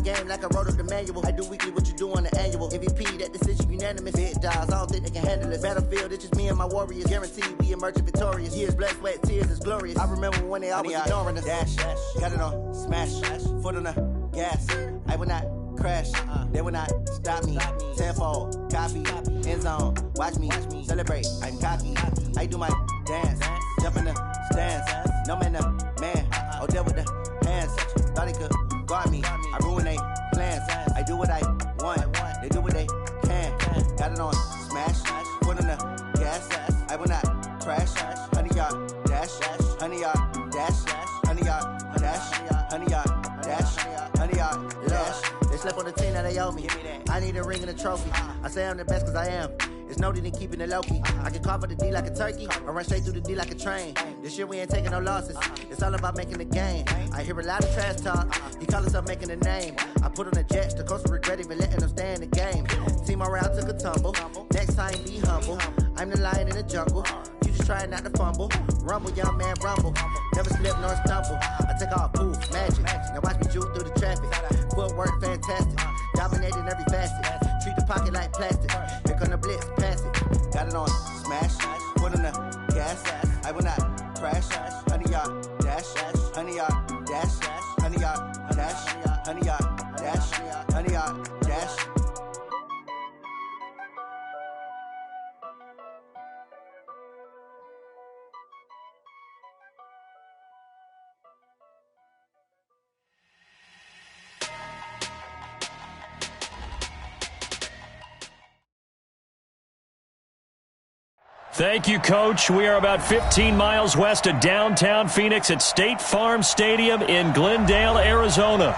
game like I wrote up the manual. I do weekly what you do on the annual. MVP, that decision unanimous. Big dogs, I don't think they can handle it. Battlefield, it's just me and my warriors. Guaranteed we emerging victorious. Years, blood, sweat, tears, it's glorious. I remember when they always ignoring us. Dash, got it on, smash, foot on the gas. I will not crash, they will not stop me. Tenfold, copy, end zone, watch me celebrate. I'm cocky, I do my dance, jump in the stands. No man, oh, deal with the hands. Thought he could guard me, I ruin they plans. I do what I want, they do what they can. Got it on, smash, foot on the gas. I will not crash, 100-yard dash, 100-yard dash, 100-yard dash, 100-yard dash, 100-yard dash. They slept on the team that they owe me. I need a ring and a trophy. I say I'm the best cause I am. It's noted in keeping it low-key. I can carve for the D like a turkey, or run straight through the D like a train. This year we ain't taking no losses. It's all about making the game. I hear a lot of trash talk. He call himself making a name. I put on the Jets. The coach will regret even letting them stay in the game. Team around took a tumble. Next time be humble. I'm the lion in the jungle. You just trying not to fumble. Rumble, young man, rumble. Never slip nor stumble. I take off, poof, magic. Now watch me juke through the traffic. Footwork fantastic. Dominating every facet. Treat the pocket like plastic. Here come the blitz, pass it. Got it on, smash. Foot on the gas. I will not crash. 100-yard dash. 100-yard dash. 100-yard dash. 100-yard dash. 100-yard dash. Thank you, Coach. We are about 15 miles west of downtown Phoenix at State Farm Stadium in Glendale, Arizona.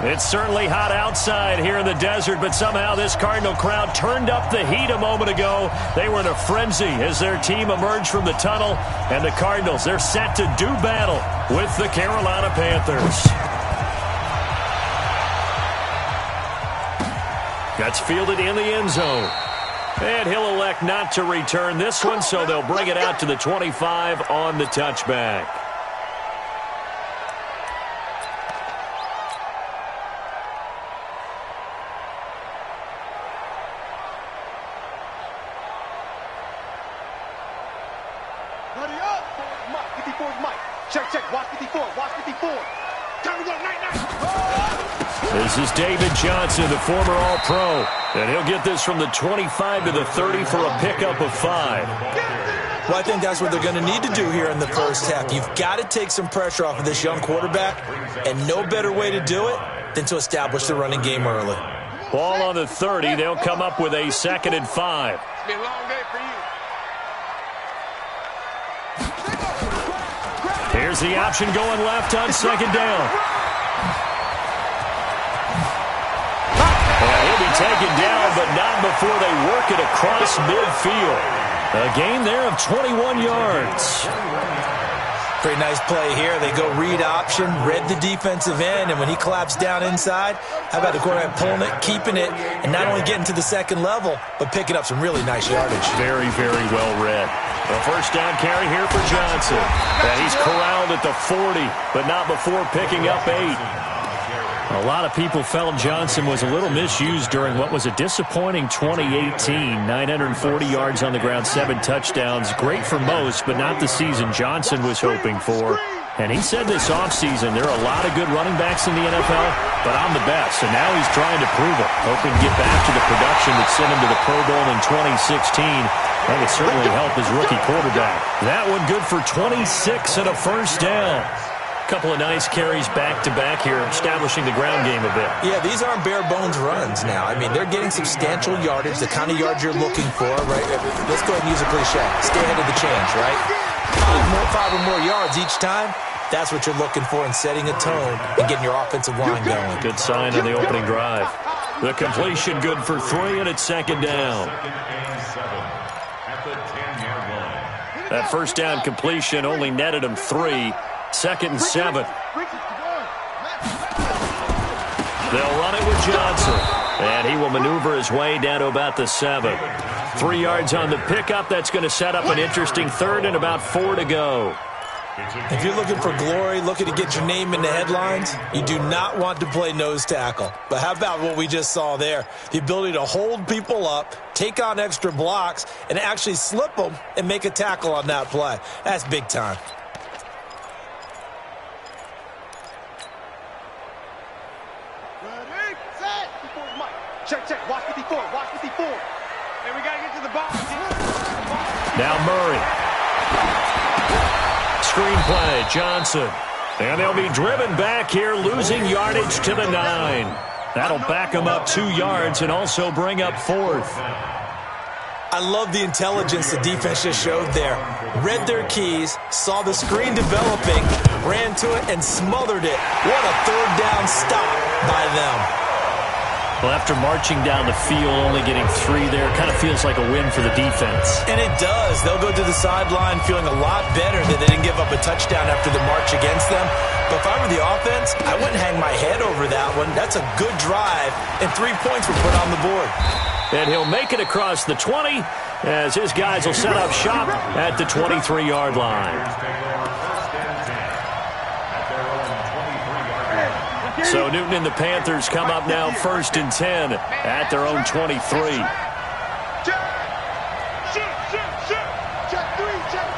It's certainly hot outside here in the desert, but somehow this Cardinal crowd turned up the heat a moment ago. They were in a frenzy as their team emerged from the tunnel, and the Cardinals, they're set to do battle with the Carolina Panthers. That's fielded in the end zone. And he'll elect not to return this one, so they'll bring it out to the 25 on the touchback. Ready up! Mike, 54 is Mike. Check, watch 54, watch 54. Time to go, night. This is David Johnson, the former All-Pro. And he'll get this from the 25 to the 30 for a pickup of 5. Well, I think that's what they're going to need to do here in the first half. You've got to take some pressure off of this young quarterback, and no better way to do it than to establish the running game early. Ball on the 30. They'll come up with a 2nd and 5. It's been a long day for you. Here's the option going left on 2nd down. And he'll be taken down, but not before they work it across midfield. A gain there of 21 yards. Pretty nice play here. They go read option, read the defensive end, and when he collapsed down inside, how about the quarterback pulling it, keeping it, and not only getting to the second level, but picking up some really nice yardage. Very, very well read. A first down carry here for Johnson. And he's corralled at the 40, but not before picking up 8. A lot of people felt Johnson was a little misused during what was a disappointing 2018. 940 yards on the ground, 7 touchdowns. Great for most, but not the season Johnson was hoping for. And he said this offseason there are a lot of good running backs in the NFL, but I'm the best. And now he's trying to prove it, hoping to get back to the production that sent him to the Pro Bowl in 2016. That would certainly help his rookie quarterback. That one good for 26 and a first down. Couple of nice carries back-to-back here, establishing the ground game a bit. Yeah, these aren't bare-bones runs now. I mean, they're getting substantial yardage, the kind of yards you're looking for, right? Let's go ahead and use a cliche. Stay ahead of the change, right? 5 or more yards each time. That's what you're looking for in setting a tone and getting your offensive line going. Good sign on the opening drive. The completion good for 3, and it's 2nd down. That first down completion only netted him 3. 2nd and 7. They'll run it with Johnson. And he will maneuver his way down to about the 7. 3 yards on the pickup. That's going to set up an interesting 3rd and about 4 to go. If you're looking for glory, looking to get your name in the headlines, you do not want to play nose tackle. But how about what we just saw there? The ability to hold people up, take on extra blocks, and actually slip them and make a tackle on that play. That's big time. Ready, set. Check. Watch 54. And we got to get to the ball. Now Murray. Screen play, Johnson. And they'll be driven back here, losing yardage to the 9. That'll back them up 2 yards and also bring up 4th. I love the intelligence the defense just showed there. Read their keys, saw the screen developing, ran to it, and smothered it. What a third down stop by them. Well, after marching down the field, only getting 3 there, kind of feels like a win for the defense. And it does. They'll go to the sideline feeling a lot better that they didn't give up a touchdown after the march against them. But if I were the offense, I wouldn't hang my head over that one. That's a good drive, and 3 points were put on the board. And he'll make it across the 20 as his guys will set up shop at the 23-yard line. So Newton and the Panthers come up now 1st and 10 at their own 23. Check 3. Check.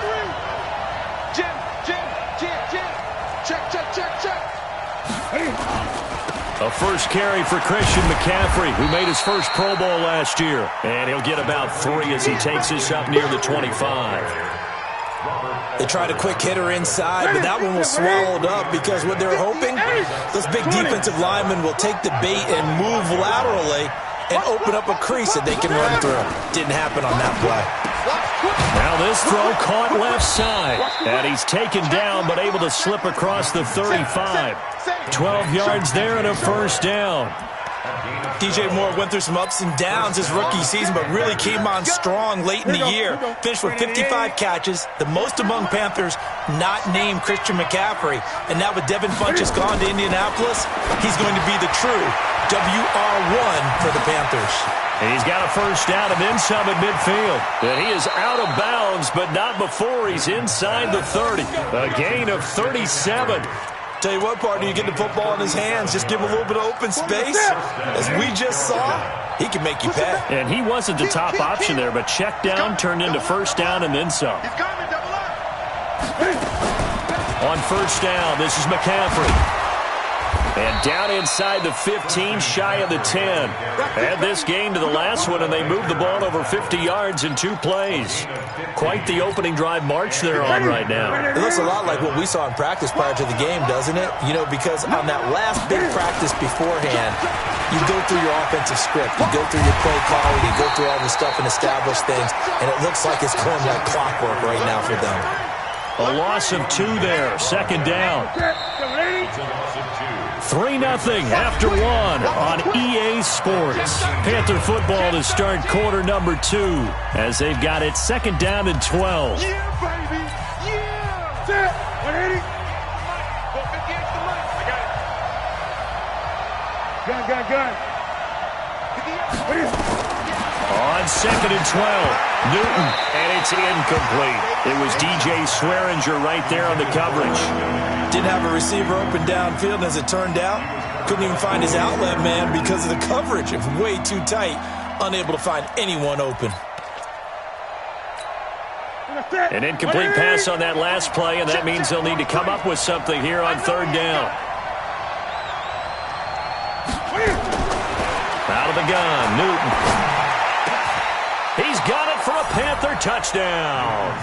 A first carry for Christian McCaffrey, who made his first Pro Bowl last year. And he'll get about 3 as he takes this up near the 25. They tried a quick hitter inside, but that one was swallowed up because what they're hoping, those big defensive linemen will take the bait and move laterally and open up a crease that they can run through. Didn't happen on that play. Now this throw caught left side, and he's taken down but able to slip across the 35. 12 yards there and a first down. DJ Moore went through some ups and downs his rookie season, but really came on strong late in the year. Finished with 55 catches, the most among Panthers not named Christian McCaffrey. And now with Devin Funchess gone to Indianapolis, he's going to be the true WR1 for the Panthers. And he's got a first down and then some at midfield. And he is out of bounds, but not before he's inside the 30. A gain of 37. Tell you what, partner, you get the football in his hands, just give him a little bit of open space. As we just saw, he can make you pay. And he wasn't the top option there, but check down turned into first down and then some. On first down, this is McCaffrey. And down inside the 15, shy of the 10. Add this game to the last one, and they moved the ball over 50 yards in 2 plays. Quite the opening drive march they're on right now. It looks a lot like what we saw in practice prior to the game, doesn't it? You know, because on that last big practice beforehand, you go through your offensive script, you go through your play calling, you go through all the stuff and establish things, and it looks like it's going like clockwork right now for them. A loss of 2 there, second down. 3-0 after 1 on EA Sports. Panther football to start quarter number 2 as they've got it second down and 12. Yeah, baby. Yeah. Set. 180. Go 50 extra money. I got it. Gun. On second and 12, Newton, and it's incomplete. It was DJ Swearinger right there on the coverage. Didn't have a receiver open downfield, as it turned out. Couldn't even find his outlet man because of the coverage. It was way too tight. Unable to find anyone open. An incomplete pass on that last play, and that means they'll need to come up with something here on third down. Out of the gun, Newton. He's got it for a Panther touchdown.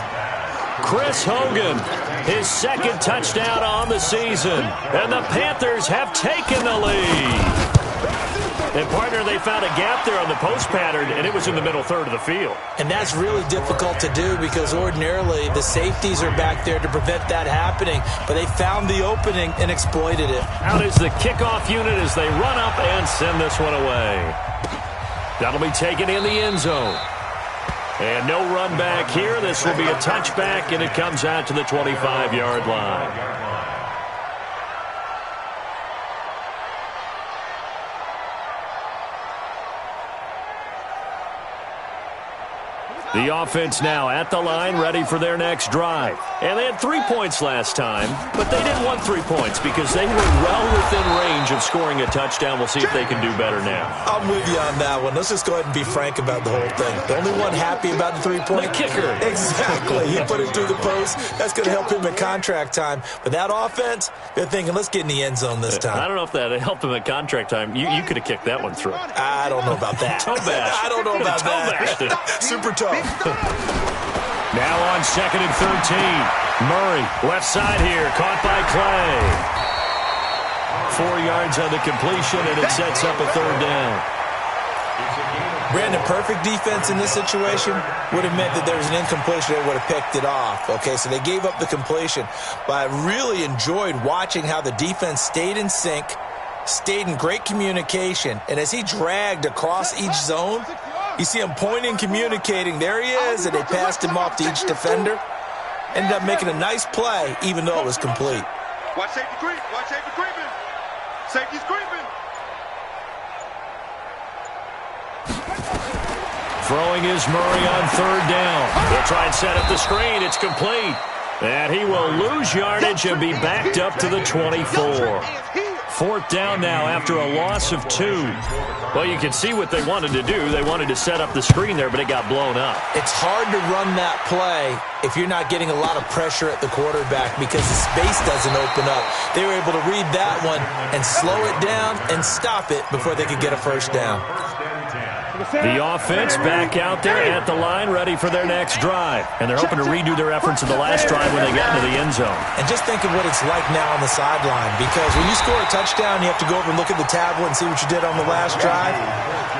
Chris Hogan, his second touchdown on the season. And the Panthers have taken the lead. And, partner, they found a gap there on the post pattern, and it was in the middle third of the field. And that's really difficult to do because ordinarily the safeties are back there to prevent that happening. But they found the opening and exploited it. Out is the kickoff unit as they run up and send this one away. That'll be taken in the end zone. And no run back here. This will be a touchback, and it comes out to the 25-yard line. The offense now at the line, ready for their next drive. And they had 3 points last time, but they didn't want 3 points because they were well within range of scoring a touchdown. We'll see if they can do better now. I'm with you on that one. Let's just go ahead and be frank about the whole thing. The only one happy about the 3-point? The kicker. Exactly. He put it through the post. That's going to help him at contract time. But that offense, they're thinking, let's get in the end zone this time. I don't know if that helped him at contract time. You could have kicked that one through. I don't know about that. Toe bash. I don't know about that. Super tough. Now on 2nd and 13. Murray, left side here, caught by Clay. 4 yards on the completion, and it sets up a 3rd down. Brandon, perfect defense in this situation would have meant that there was an incompletion. They would have picked it off. Okay, so they gave up the completion. But I really enjoyed watching how the defense stayed in sync, stayed in great communication, and as he dragged across each zone, you see him pointing, communicating. There he is, and they passed him off to each defender. Ended up making a nice play, even though it was complete. Watch safety creep. Watch safety creeping. Safety's creeping. Throwing is Murray on 3rd down. They'll try and set up the screen. It's complete. And he will lose yardage and be backed up to the 24. 4th down now after a loss of 2. Well, you can see what they wanted to do. They wanted to set up the screen there, but it got blown up. It's hard to run that play if you're not getting a lot of pressure at the quarterback because the space doesn't open up. They were able to read that one and slow it down and stop it before they could get a 1st down. The offense back out there at the line, ready for their next drive. And they're hoping to redo their efforts in the last drive when they got into the end zone. And just think of what it's like now on the sideline, because when you score a touchdown, you have to go over and look at the tablet and see what you did on the last drive.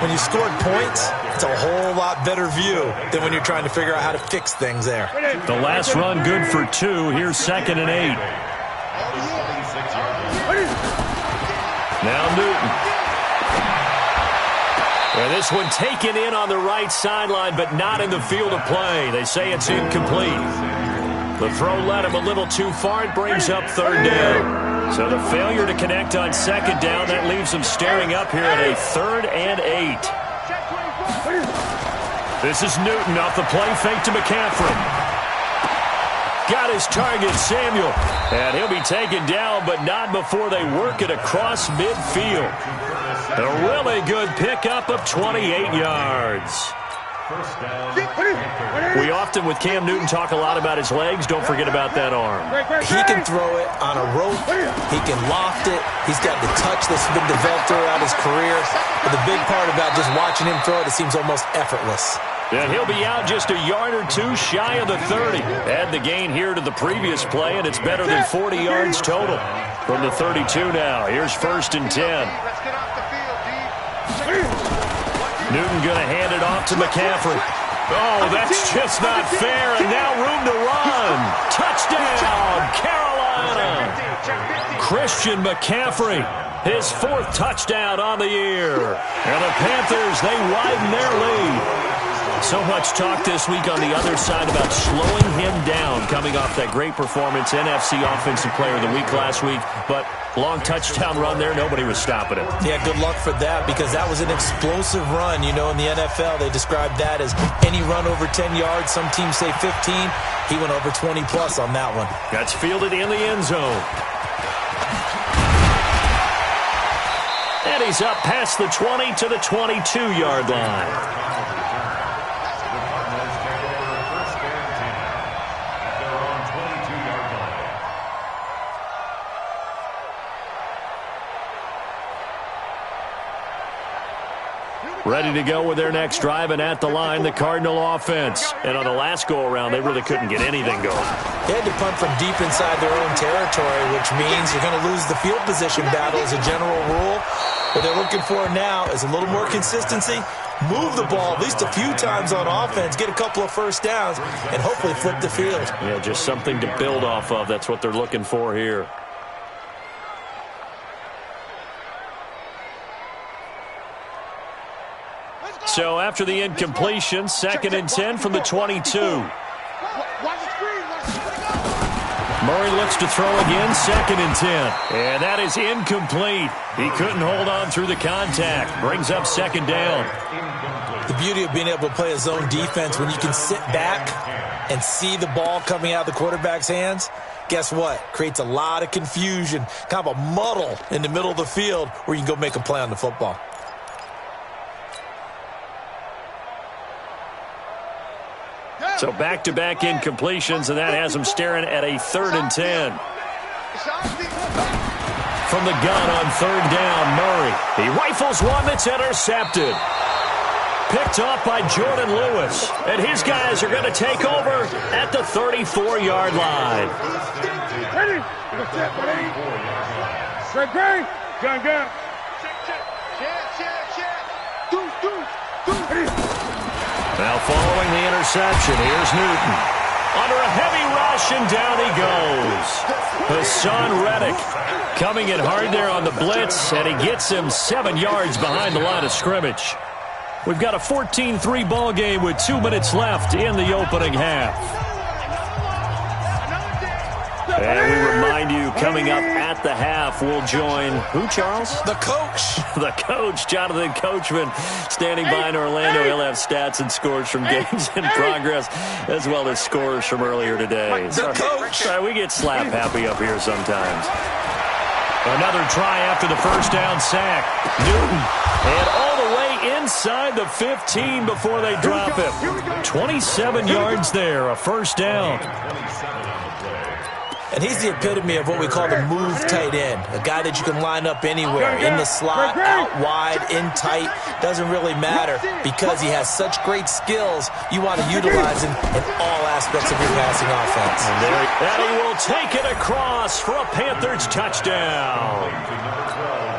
When you scored points, it's a whole lot better view than when you're trying to figure out how to fix things there. The last run good for 2. Here's 2nd and 8. Now Newton. And this one taken in on the right sideline, but not in the field of play. They say it's incomplete. The throw led him a little too far. It brings up 3rd down. So the failure to connect on 2nd down, that leaves them staring up here at a 3rd and 8. This is Newton off the play fake to McCaffrey. Got his target, Samuel. And he'll be taken down, but not before they work it across midfield. A really good pickup of 28 yards. We often, with Cam Newton, talk a lot about his legs. Don't forget about that arm. He can throw it on a rope. He can loft it. He's got the touch that's been developed throughout his career. But the big part about just watching him throw it, it seems almost effortless. And he'll be out just a yard or 2 shy of the 30. Add the gain here to the previous play, and it's better than 40 yards total. From the 32 now, here's 1st and 10. Newton going to hand it off to McCaffrey. Oh, that's just not fair, and now room to run. Touchdown, Carolina. Christian McCaffrey, his 4th touchdown on the year. And the Panthers, they widen their lead. So much talk this week on the other side about slowing him down, coming off that great performance, NFC Offensive Player of the Week last week. But long touchdown run there, nobody was stopping it. Yeah, good luck for that, because that was an explosive run. You know, in the NFL, they described that as any run over 10 yards. Some teams say 15. He went over 20-plus on that one. That's fielded in the end zone. And he's up past the 20 to the 22-yard line. Ready to go with their next drive, and at the line, the Cardinal offense. And on the last go-around, they really couldn't get anything going. They had to punt from deep inside their own territory, which means you're going to lose the field position battle as a general rule. What they're looking for now is a little more consistency. Move the ball at least a few times on offense, get a couple of 1st downs, and hopefully flip the field. Yeah, just something to build off of. That's what they're looking for here. So after the incompletion, 2nd and 10 from the 22. Murray looks to throw again, 2nd and 10. And that is incomplete. He couldn't hold on through the contact. Brings up 2nd down. The beauty of being able to play a zone defense when you can sit back and see the ball coming out of the quarterback's hands, guess what? Creates a lot of confusion, kind of a muddle in the middle of the field where you can go make a play on the football. So back-to-back incompletions, and that has them staring at a 3rd and 10. From the gun on 3rd down, Murray. He rifles one that's intercepted. Picked off by Jordan Lewis. And his guys are going to take over at the 34-yard line. Ready? Ready? Gun, gun. Now following the interception, here's Newton. Under a heavy rush, and down he goes. Hassan Reddick coming in hard there on the blitz, and he gets him 7 yards behind the line of scrimmage. We've got a 14-3 ball game with 2 minutes left in the opening half. And we remind you, coming up at the half, we'll join who, Charles? The coach. The coach, Jonathan Coachman, standing by in Orlando. He'll have stats and scores from games in progress, as well as scores from earlier today. The coach. Sorry, we get slap happy up here sometimes. Another try after the first down sack. Newton, and all the way inside the 15 before they drop him. 27 yards there, a first down. And he's the epitome of what we call the move tight end, a guy that you can line up anywhere, in the slot, out wide, in tight, doesn't really matter because he has such great skills. You want to utilize him in all aspects of your passing offense. And he will take it across for a Panthers touchdown.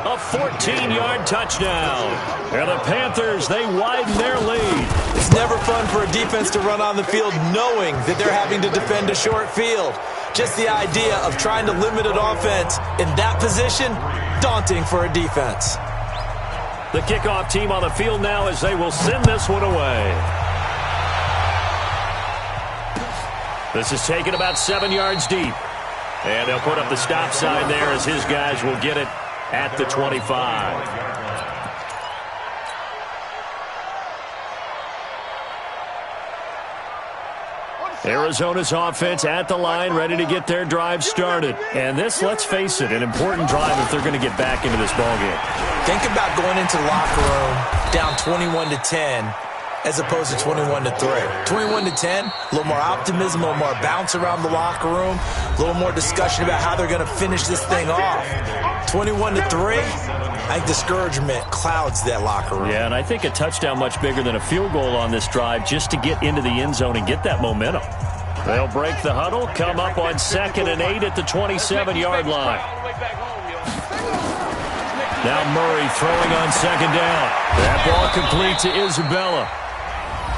A 14-yard touchdown. And the Panthers, they widen their lead. It's never fun for a defense to run on the field knowing that they're having to defend a short field. Just the idea of trying to limit an offense in that position, daunting for a defense. The kickoff team on the field now as they will send this one away. This is taken about 7 yards deep. And they'll put up the stop sign there as his guys will get it at the 25. Arizona's offense at the line, ready to get their drive started. And this, let's face it, an important drive if they're going to get back into this ballgame. Think about going into the locker room down 21-10 as opposed to 21-3. 21-10, a little more optimism, a little more bounce around the locker room, a little more discussion about how they're going to finish this thing off. 21-3, I think discouragement clouds that locker room. Yeah, and I think a touchdown much bigger than a field goal on this drive just to get into the end zone and get that momentum. They'll break the huddle, come up on 2nd and 8 at the 27-yard line. Now Murray throwing on 2nd down. That ball complete to Isabella.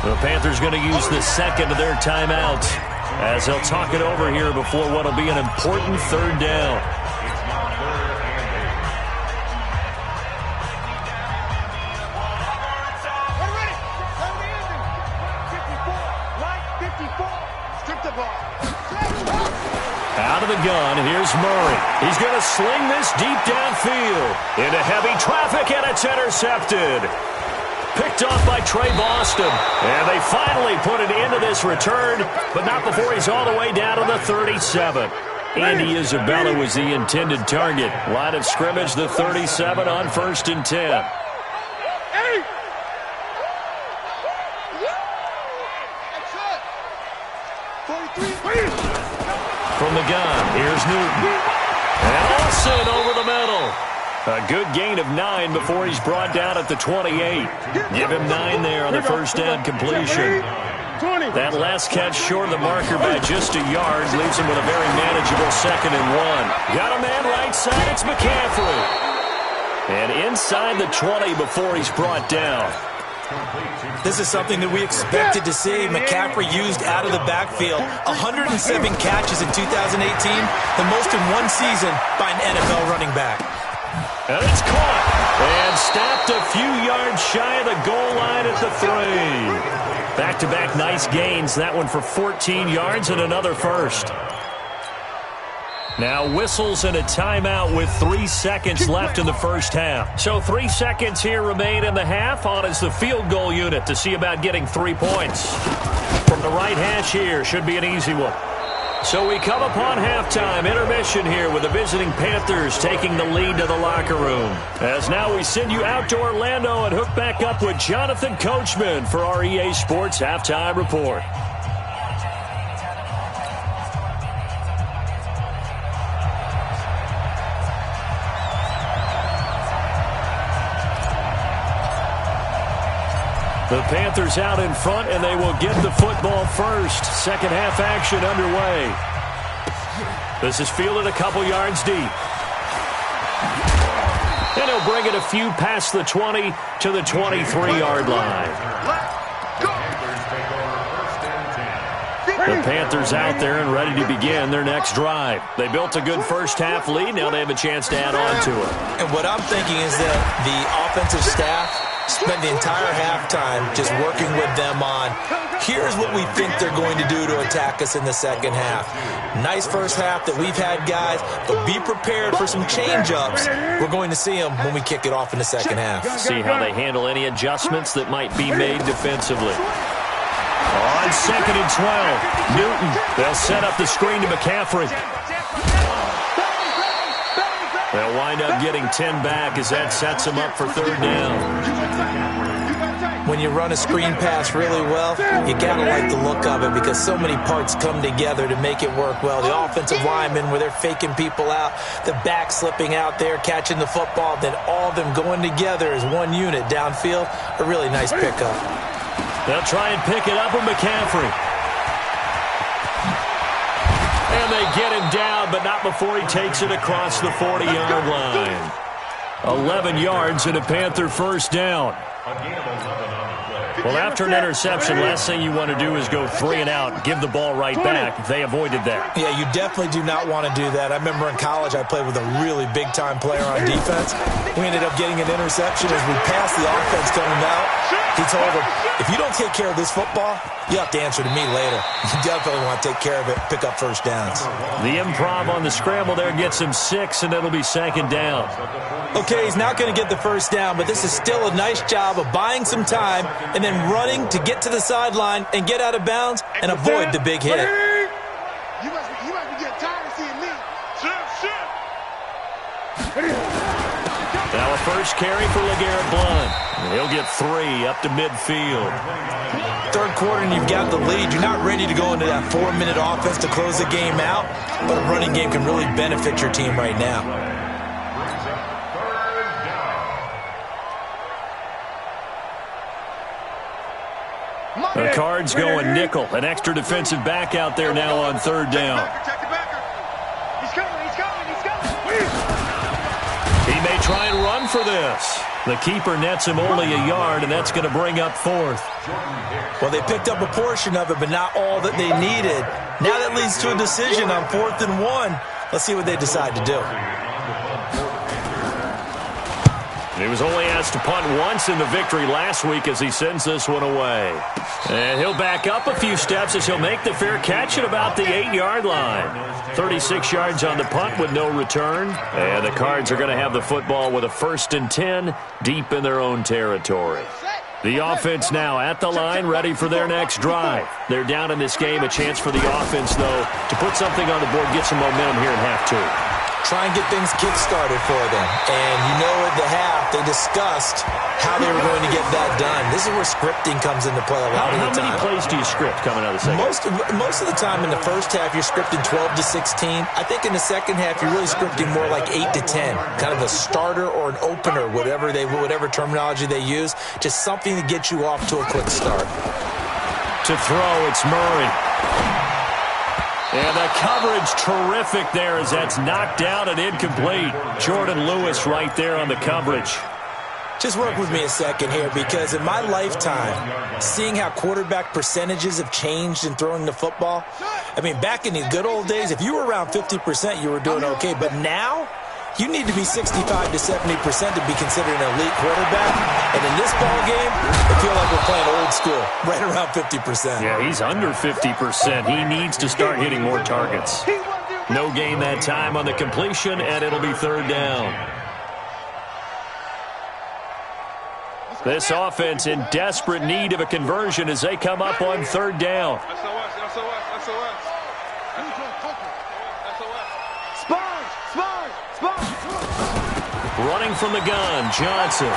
The Panthers going to use the second of their timeouts as they'll talk it over here before what will be an important 3rd down. Out of the gun, here's Murray. He's going to sling this deep downfield into heavy traffic, and it's intercepted. Picked off by Trey Boston. And they finally put an end to this return, but not before he's all the way down to the 37. Andy Isabella was the intended target. Line of scrimmage, the 37 on 1st and 10. From the gun, here's Newton. And Olsen over the middle. A good gain of 9 before he's brought down at the 28. Give him 9 there on the first down completion. That last catch short of the marker by just a yard leaves him with a very manageable 2nd and 1. Got a man right side, it's McCaffrey. And inside the 20 before he's brought down. This is something that we expected to see. McCaffrey used out of the backfield. 107 catches in 2018, the most in one season by an NFL running back. And it's caught and snapped a few yards shy of the goal line at the 3. Back-to-back nice gains. That one for 14 yards and another first. Now whistles and a timeout with 3 seconds left in the first half. So 3 seconds here remain in the half. On is the field goal unit to see about getting 3 points. From the right hash here, should be an easy one. So we come upon halftime, intermission here with the visiting Panthers taking the lead to the locker room. As now we send you out to Orlando and hook back up with Jonathan Coachman for our EA Sports Halftime Report. The Panthers out in front, and they will get the football first. Second half action underway. This is fielded a couple yards deep. And he'll bring it a few past the 20 to the 23-yard line. The Panthers out there and ready to begin their next drive. They built a good first half lead. Now they have a chance to add on to it. And what I'm thinking is that the offensive staff spent the entire halftime just working with them on, here's what we think they're going to do to attack us in the second half. Nice first half that we've had, guys, but be prepared for some change-ups. We're going to see them when we kick it off in the second half. See how they handle any adjustments that might be made defensively. On 2nd and 12, Newton. They'll set up the screen to McCaffrey. They'll wind up getting 10 back as that sets them up for third down. When you run a screen pass really well, you got to like the look of it because so many parts come together to make it work well. The offensive linemen, where they're faking people out, the back slipping out there, catching the football, then all of them going together as one unit downfield, a really nice pickup. They'll try and pick it up with McCaffrey. And they get him down, but not before he takes it across the 40-yard line. 11 yards and a Panther first down. Well, after an interception, last thing you want to do is go 3 and out, give the ball right back. They avoided that. Yeah, you definitely do not want to do that. I remember in college I played with a really big-time player on defense. We ended up getting an interception as we passed the offense coming out. He told him, if you don't take care of this football, you have to answer to me later. You definitely want to take care of it, pick up first downs. The improv on the scramble there gets him 6, and it'll be second down. Okay, he's not going to get the first down, but this is still a nice job of buying some time and then running to get to the sideline and get out of bounds and avoid the big hit. You must be getting tired of seeing me. Now a first carry for LeGarrette Blount. He'll get 3 up to midfield. Third quarter and you've got the lead. You're not ready to go into that 4-minute offense to close the game out, but a running game can really benefit your team right now. The Cards going nickel. An extra defensive back out there now on third down. He's coming. He may try and run for this. The keeper nets him only a yard, and that's going to bring up fourth. Well, they picked up a portion of it, but not all that they needed. Now that leads to a decision on 4th and 1. Let's see what they decide to do. He was only asked to punt once in the victory last week as he sends this one away. And he'll back up a few steps as he'll make the fair catch at about the 8-yard line. 36 yards on the punt with no return. And the Cards are going to have the football with a 1st and 10 deep in their own territory. The offense now at the line, ready for their next drive. They're down in this game. A chance for the offense, though, to put something on the board, get some momentum here in half 2. Try and get things kick-started for them. And you know at the half, they discussed how they were going to get that done. This is where scripting comes into play a lot of the time. How many plays do you script coming out of the second? Most of the time in the first half, you're scripting 12 to 16. I think in the second half, you're really scripting more like 8 to 10. Kind of a starter or an opener, whatever terminology they use. Just something to get you off to a quick start. To throw, it's Murray. And the coverage terrific there as that's knocked down and incomplete. Jordan Lewis right there on the coverage. Just work with me a second here because in my lifetime, seeing how quarterback percentages have changed in throwing the football, I mean, back in the good old days, if you were around 50%, you were doing okay. But now, you need to be 65 to 70% to be considered an elite quarterback. And in this ball game, I feel like we're playing old school, right around 50%. Yeah, he's under 50%. He needs to start hitting more targets. No gain that time on the completion, and it'll be third down. This offense in desperate need of a conversion as they come up on third down. Running from the gun, Johnson.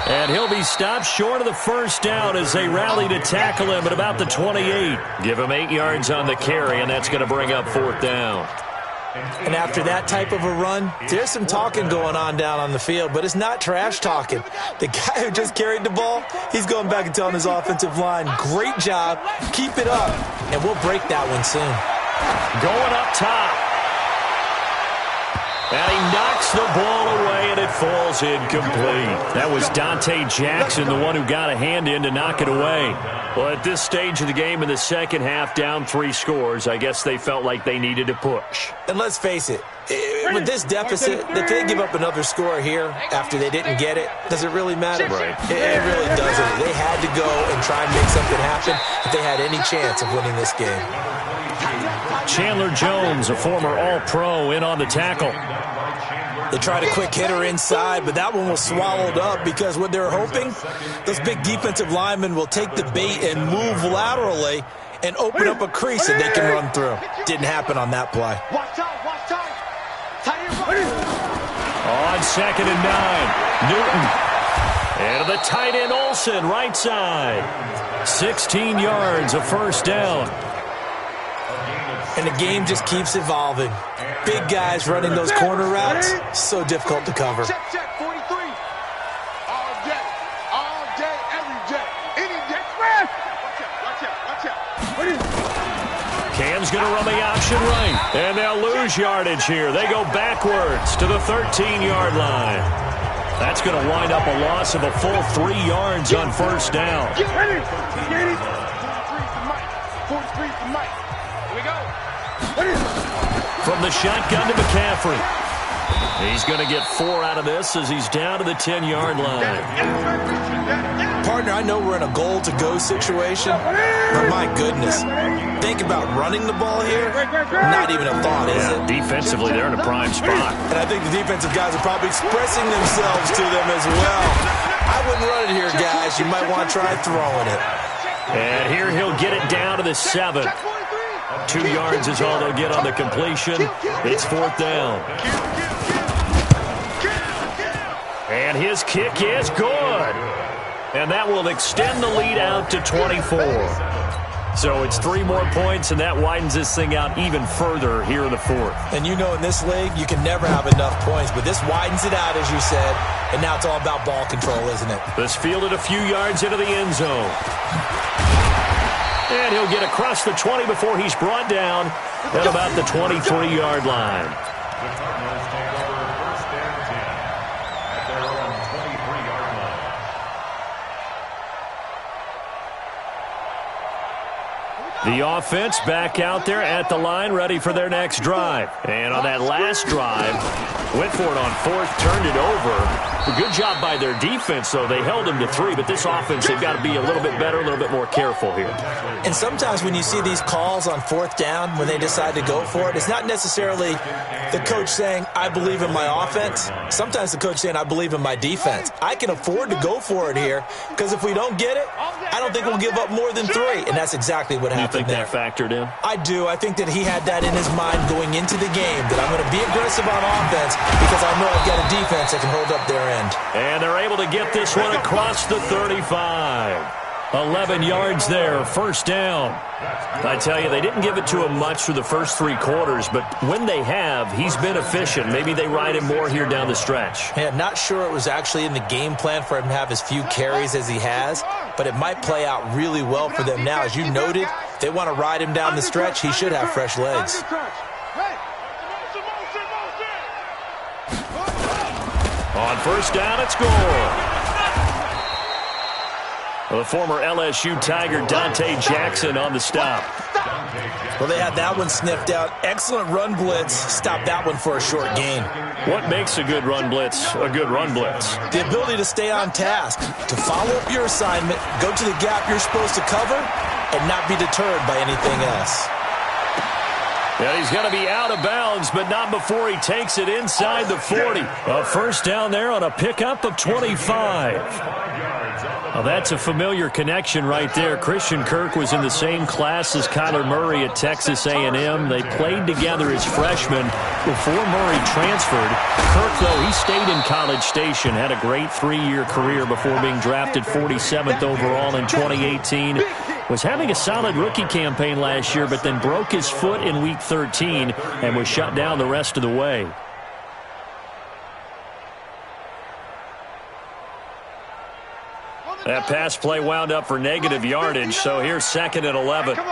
And he'll be stopped short of the first down as they rally to tackle him at about the 28. Give him 8 yards on the carry, and that's going to bring up fourth down. And after that type of a run, there's some talking going on down on the field, but it's not trash talking. The guy who just carried the ball, he's going back and telling his offensive line, great job, keep it up, and we'll break that one soon. Going up top. And he knocks the ball away, and it falls incomplete. That was Dante Jackson, the one who got a hand in to knock it away. Well, at this stage of the game in the second half, down 3 scores, I guess they felt like they needed to push. And let's face it, with this deficit, if they give up another score here after they didn't get it, does it really matter? Right. It really doesn't. They had to go and try and make something happen if they had any chance of winning this game. Chandler Jones, a former All-Pro, in on the tackle. They tried a quick hitter inside, but that one was swallowed up because what they're hoping, those big defensive linemen will take the bait and move laterally and open up a crease that they can run through. Didn't happen on that play. On 2nd and 9, Newton. And to the tight end, Olsen, right side. 16 yards, a first down. And the game just keeps evolving. Big guys running those corner routes, so difficult to cover. Check, 43. All day, every day, any day. Watch out. Cam's going to run the option right, and they'll lose yardage here. They go backwards to the 13-yard line. That's going to wind up a loss of a full 3 yards on first down. Get ready. 43 for Mike. Here we go. From the shotgun to McCaffrey. He's going to get 4 out of this as he's down to the 10-yard line. Partner, I know we're in a goal-to-go situation, but my goodness, think about running the ball here. Not even a thought, is it? Defensively, they're in a prime spot. And I think the defensive guys are probably expressing themselves to them as well. I wouldn't run it here, guys. You might want to try throwing it. And here he'll get it down to the 7. 2 yards is all they'll get on the completion. It's fourth down. And his kick is good. And that will extend the lead out to 24. So it's 3 more points, and that widens this thing out even further here in the fourth. And you know in this league, you can never have enough points, but this widens it out, as you said, and now it's all about ball control, isn't it? This fielded a few yards into the end zone. And he'll get across the 20 before he's brought down at about the 23-yard line. The offense back out there at the line, ready for their next drive. And on that last drive, went for it on 4th, turned it over. A good job by their defense, though. They held them to 3, but this offense, they've got to be a little bit better, a little bit more careful here. And sometimes when you see these calls on 4th down, when they decide to go for it, it's not necessarily the coach saying, I believe in my offense. Sometimes the coach saying, I believe in my defense. I can afford to go for it here, because if we don't get it, I don't think we'll give up more than 3. And that's exactly what happened. You think there. That factored in? I do. I think that he had that in his mind going into the game, that I'm going to be aggressive on offense because I know I've got a defense that can hold up their end. And they're able to get this one across the 35. 11 yards there, first down. I tell you, they didn't give it to him much for the first 3 quarters, but when they have, he's been efficient. Maybe they ride him more here down the stretch. Yeah, not sure it was actually in the game plan for him to have as few carries as he has, but it might play out really well for them now. As you noted, they want to ride him down the stretch. He should have fresh legs. On first down, it's good. The former LSU Tiger Dante Jackson on the stop. Well, they had that one sniffed out. Excellent run blitz. Stop that one for a short gain. What makes a good run blitz a good run blitz? The ability to stay on task, to follow up your assignment, go to the gap you're supposed to cover, and not be deterred by anything else. And he's going to be out of bounds, but not before he takes it inside the 40. A first down there on a pickup of 25. Well, that's a familiar connection right there. Christian Kirk was in the same class as Kyler Murray at Texas A&M. They played together as freshmen before Murray transferred. Kirk, though, he stayed in College Station, had a great 3-year career before being drafted 47th overall in 2018. Was having a solid rookie campaign last year, but then broke his foot in Week 13 and was shut down the rest of the way. That pass play wound up for negative yardage, so here's 2nd and 11. On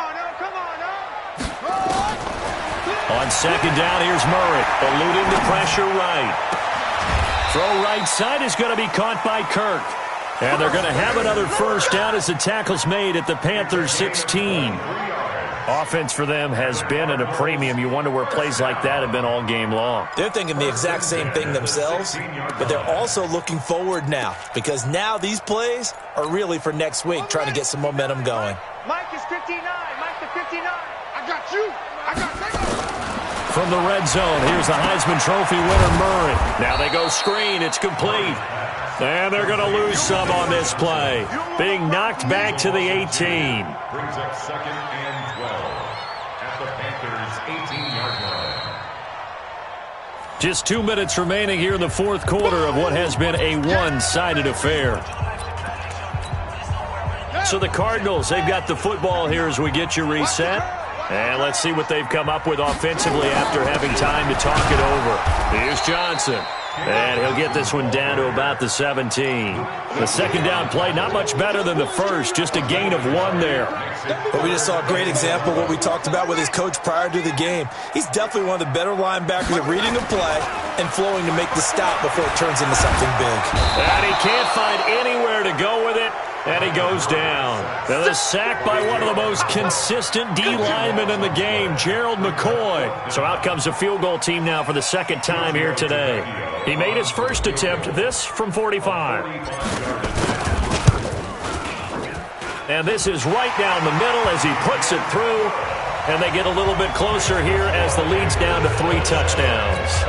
2nd down, here's Murray, eluding the pressure right. Throw right side is going to be caught by Kirk. And they're going to have another first down as the tackle's made at the Panthers' 16. Offense for them has been at a premium. You wonder where plays like that have been all game long. They're thinking the exact same thing themselves, but they're also looking forward now because now these plays are really for next week, trying to get some momentum going. Mike is 59. Mike the 59. I got you. I got you. From the red zone, here's the Heisman Trophy winner, Murray. Now they go screen. It's complete. And they're going to lose some on this play. Being knocked back to the 18. Brings up 2nd and 12 at the Panthers' 18-yard line. Just 2 minutes remaining here in the fourth quarter of what has been a one-sided affair. So the Cardinals, they've got the football here as we get you reset. And let's see what they've come up with offensively after having time to talk it over. Here's Johnson. And he'll get this one down to about the 17. The 2nd down play, not much better than the first, just a gain of 1 there. But we just saw a great example of what we talked about with his coach prior to the game. He's definitely one of the better linebackers at reading the play and flowing to make the stop before it turns into something big. And he can't find anywhere to go with it. And he goes down. Now the sack by one of the most consistent D linemen in the game, Gerald McCoy. So out comes a field goal team now for the 2nd time here today. He made his first attempt, this from 45. And this is right down the middle as he puts it through. And they get a little bit closer here as the lead's down to 3 touchdowns.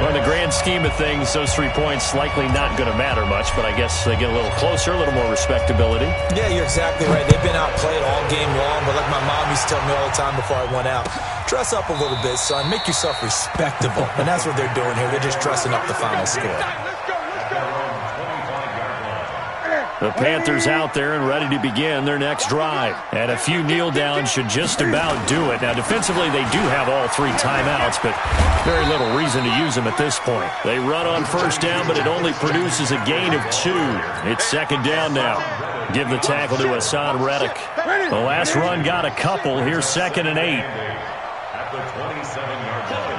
Well, in the grand scheme of things, those 3 points likely not going to matter much, but I guess they get a little closer, a little more respectability. Yeah, you're exactly right. They've been outplayed all game long, but like my mom used to tell me all the time before I went out, dress up a little bit, son. Make yourself respectable. And that's what they're doing here. They're just dressing up the final score. The Panthers out there and ready to begin their next drive. And a few kneel downs should just about do it. Now, defensively, they do have all 3 timeouts, but very little reason to use them at this point. They run on first down, but it only produces a gain of 2. It's 2nd down now. Give the tackle to Hassan Reddick. The last run got a couple. Here's 2nd and 8. At the 27-yard line.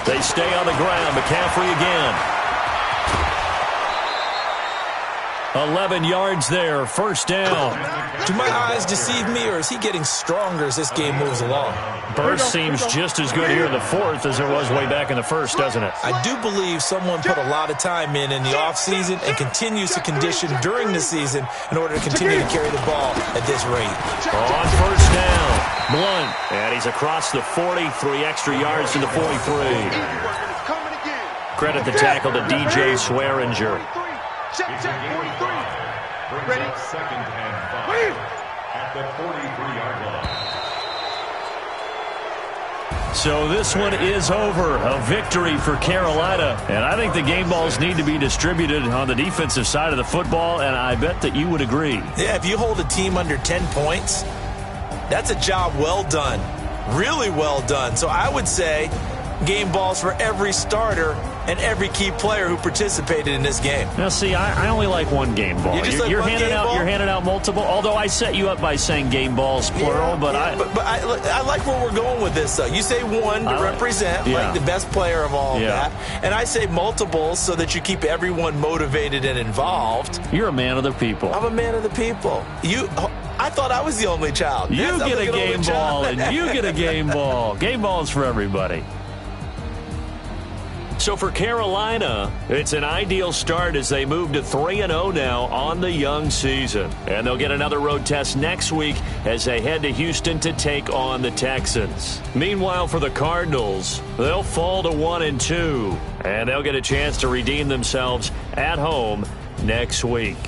They stay on the ground. McCaffrey again. 11 yards there. First down. Do my eyes deceive me, or is he getting stronger as this game moves along? Burst seems just as good here in the 4th as it was way back in the 1st, doesn't it? I do believe someone put a lot of time in the offseason and continues to condition during the season in order to continue to carry the ball at this rate. On first down, Blunt. And he's across the 40, 3 extra yards to the 43. Credit the tackle to DJ Swearinger. Check, 43. Ready? 2nd and 5 at the 43-yard line. So this one is over. A victory for Carolina. And I think the game balls need to be distributed on the defensive side of the football, and I bet that you would agree. Yeah, if you hold a team under 10 points, that's a job well done. Really well done. So I would say game balls for every starter and every key player who participated in this game. Now, see, I only like one game ball. You're handing out multiple. Although I set you up by saying game balls plural, but I like where we're going with this. Though you say one to represent like the best player of all of that, and I say multiples so that you keep everyone motivated and involved. You're a man of the people. I'm a man of the people. I thought I was the only child. You get a game ball, and you get a game ball. Game balls for everybody. So for Carolina, it's an ideal start as they move to 3-0 now on the young season. And they'll get another road test next week as they head to Houston to take on the Texans. Meanwhile, for the Cardinals, they'll fall to 1-2, and they'll get a chance to redeem themselves at home next week.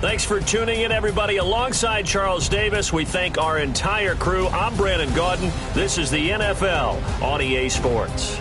Thanks for tuning in, everybody. Alongside Charles Davis, we thank our entire crew. I'm Brandon Gaudin. This is the NFL on EA Sports.